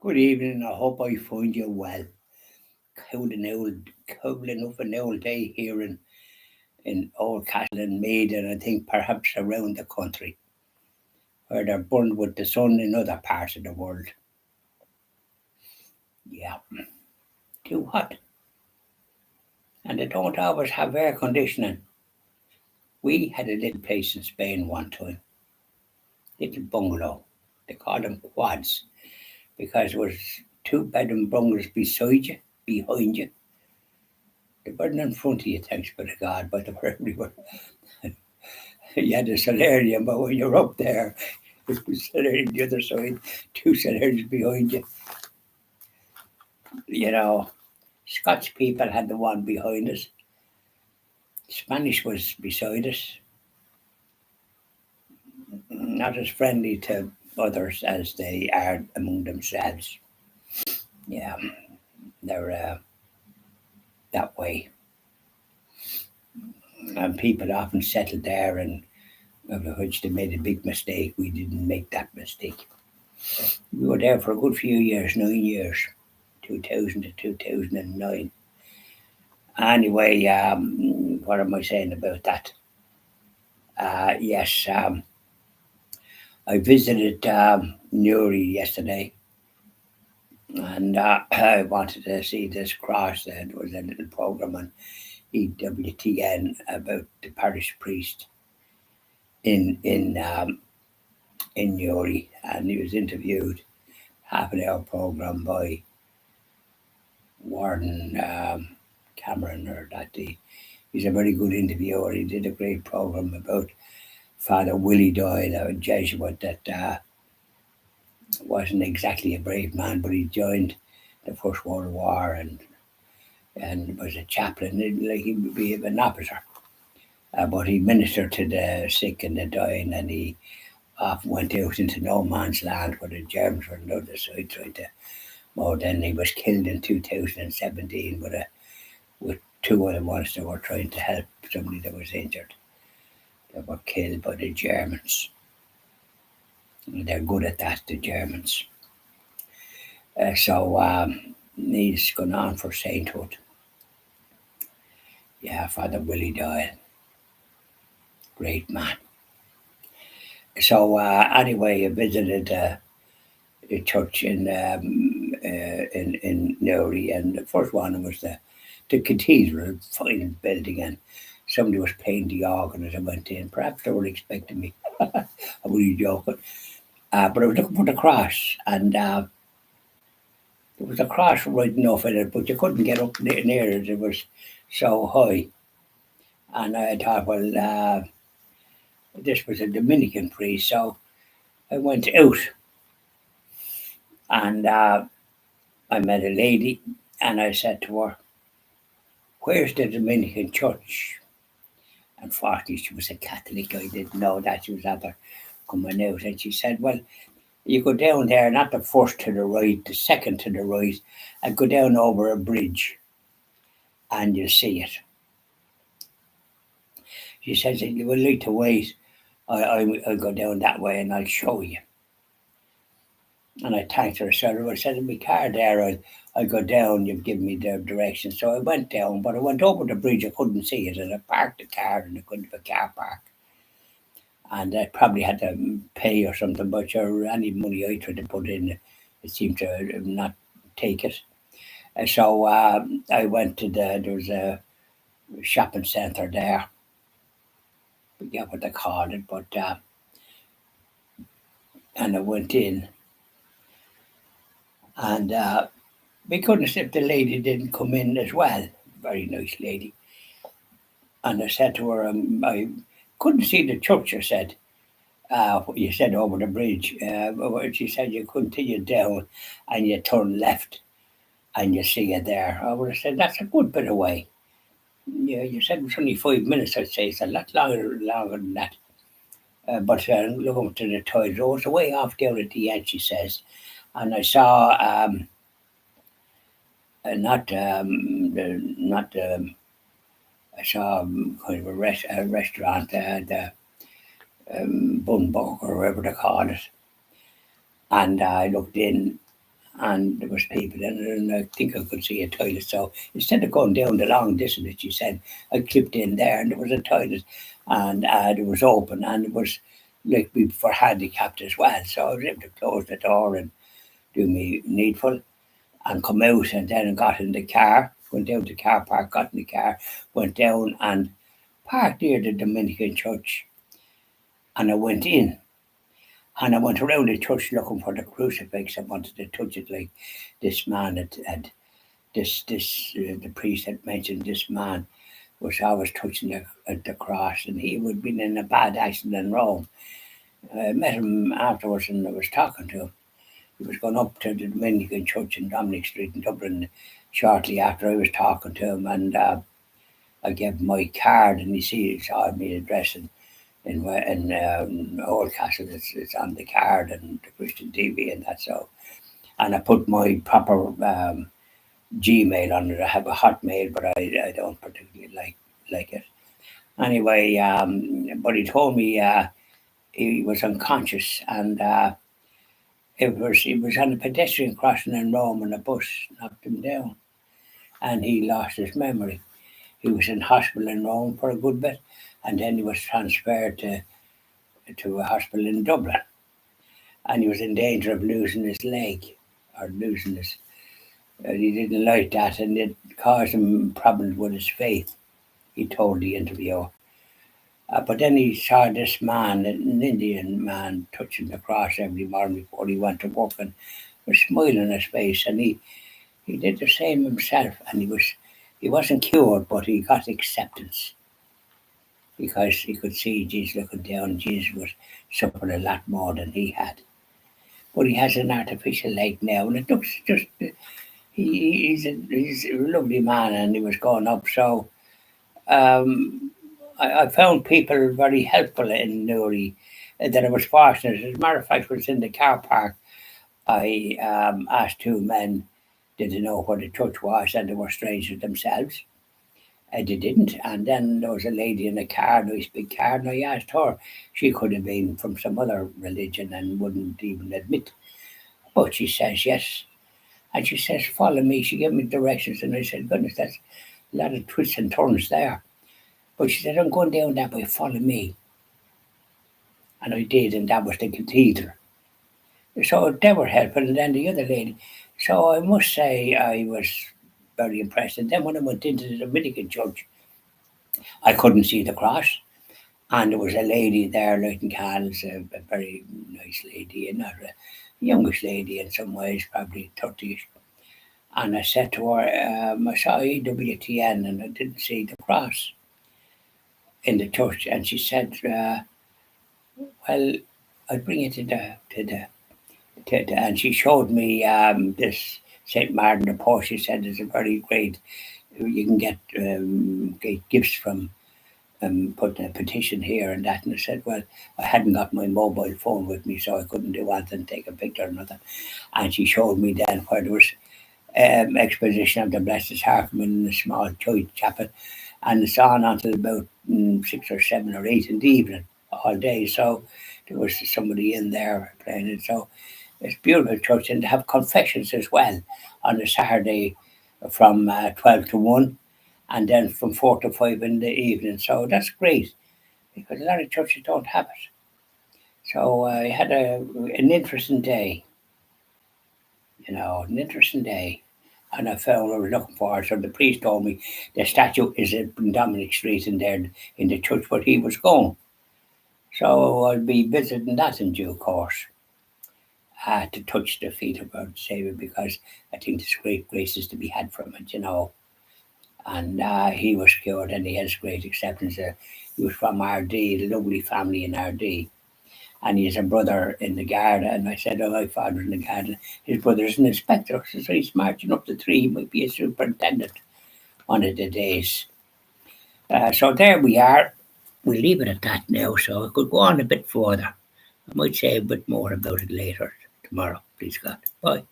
Good evening. I hope I find you well. Cowling up an old day here in Old Castle and Mead, and I think perhaps around the country, where they're burned with the sun in other parts of the world. Yeah, too hot. And they don't always have air conditioning. We had a little place in Spain one time, little bungalow. They called them quads because there was two-bedroom bungalows behind you. They weren't in front of you, thanks be to God, but they were everywhere. You had a solarium, but when you're up there, it was solarium the other side, two solariums behind you. You know, Scotch people had the one behind us. Spanish was beside us, not as friendly to others as they are among themselves. Yeah, they're that way. And people often settled there, and of which they made a big mistake. We didn't make that mistake. We were there for a good few years, 9 years, 2000 to 2009. Anyway, what am I saying about that? Yes, I visited Newry yesterday, and I wanted to see this cross. There was a little program on EWTN about the parish priest in Newry, and he was interviewed. Half an hour program by Warden Cameron, or that he's a very good interviewer. He did a great program about Father Willie Doyle, a Jesuit that wasn't exactly a brave man, but he joined the First World War and was a chaplain. Like he would be an officer, but he ministered to the sick and the dying, and he often went out into no man's land where the Germans were on the other side trying to mow. Then he was killed in 2017 with two other ones that were trying to help somebody that was injured. They were killed by the Germans. They're good at that, the Germans. So he's gone on for sainthood. Yeah, Father Willie Doyle, great man. So anyway, I visited a church in Newry, and the first one was the cathedral, fine building, and somebody was playing the organ as I went in. Perhaps they were expecting me. I'm really joking. But I was looking for the cross, and there was a cross right enough in it, but you couldn't get up near it. It was so high. And I thought, well, this was a Dominican priest, so I went out and I met a lady, and I said to her, "Where's the Dominican church?" Unfortunately, she was a Catholic. I didn't know that. She was after coming out, and she said, "Well, you go down there, not the first to the right, the second to the right, and go down over a bridge, and you'll see it." She says, "You will like to wait. I'll go down that way, and I'll show you." And I thanked her. So I said, "In my car there, I'll go down. You've given me the direction." So I went down, but I went over the bridge. I couldn't see it, and I parked the car, and I couldn't have a car park. And I probably had to pay or something, but sure, any money I tried to put in, it seemed to not take it. So I went to there was a shopping centre there. I forget what they called it, but and I went in, and we couldn't see if the lady didn't come in as well. Very nice lady. And I said to her, I couldn't see the church. I said, what you said over the bridge. She said you continue down and you turn left and you see it there. I would have said that's a good bit away. Yeah, you said it was only 5 minutes. I'd say it's a lot longer than that. But looking to the tide road, it's way off down at the end. She says, and I saw not I saw kind of a restaurant, the Bunburg or whatever they call it, and I looked in and there was people in it, and I think I could see a toilet. So instead of going down the long distance that she said, I clipped in there, and there was a toilet, and it was open, and it was like for handicapped as well. So I was able to close the door and do me needful, and come out, and then got in the car, went down to the car park, got in the car, went down and parked near the Dominican church, and I went in. And I went around the church looking for the crucifix. I wanted to touch it like this man had the priest had mentioned this man was always touching the cross, and he would been in a bad accident in Rome. I met him afterwards, and I was talking to him. He was going up to the Dominican Church in Dominic Street in Dublin shortly after I was talking to him, and I gave him my card, and he saw me address in Oldcastle. It's on the card and the Christian TV and that. So, and I put my proper Gmail on it. I have a Hotmail, but I don't particularly like it. Anyway, but he told me he was unconscious, and he was on a pedestrian crossing in Rome, and a bus knocked him down, and he lost his memory. He was in hospital in Rome for a good bit, and then he was transferred to a hospital in Dublin, and he was in danger of losing his leg or losing his. He didn't like that, and it caused him problems with his faith. He told the interviewer. But then he saw this man, an Indian man, touching the cross every morning before he went to work, and with a smile on his face, and he did the same himself, and he wasn't cured, but he got acceptance because he could see Jesus looking down. Jesus was suffering a lot more than he had, but he has an artificial leg now, and it looks just. He's a lovely man, and he was going up. So um, I found people very helpful in Newry. That I was fortunate. As a matter of fact, I was in the car park. I asked two men, did they know where the church was, and they were strangers themselves. They didn't. And then there was a lady in a car, a nice big car, and I asked her. She could have been from some other religion and wouldn't even admit. But she says yes. And she says, follow me. She gave me directions, and I said, goodness, that's a lot of twists and turns there. But she said, I'm going down that way, follow me. And I did, and that was the cathedral. So they were helping, and then the other lady. So I must say I was very impressed. And then when I went into the Dominican church, I couldn't see the cross. And there was a lady there lighting candles, a very nice lady, and not a youngish lady in some ways, probably 30ish. And I said to her, I saw EWTN and I didn't see the cross in the church. And she said, well, I'll bring you and she showed me this St. Martin de Porres. She said it's a very great, you can get gifts from putting a petition here and that. And I said, well, I hadn't got my mobile phone with me, so I couldn't do anything, take a picture or nothing. And she showed me then where there was exposition of the Blessed Sacrament in a small church chapel, and it's on until about 6 or 7 or 8 in the evening, all day. So there was somebody in there playing it. So it's a beautiful church, and they have confessions as well on a Saturday from 12 to 1, and then from 4 to 5 in the evening. So that's great because a lot of churches don't have it. So I had an interesting day, an interesting day. And I found I was looking for it. So the priest told me the statue is in Dominic Street in there in the church where he was going. So I'll be visiting that in due course to touch the feet of our Saviour, because I think there's great graces to be had from it. And he was cured, and he has great acceptance. He was from RD, the lovely family in RD. And he has a brother in the Garda. And I said, oh, my father's in the Garda. His brother's an inspector. So he's marching up the tree. He might be a superintendent one of the days. So there we are. We'll leave it at that now. So I could go on a bit further. I might say a bit more about it later, tomorrow, please God. Bye.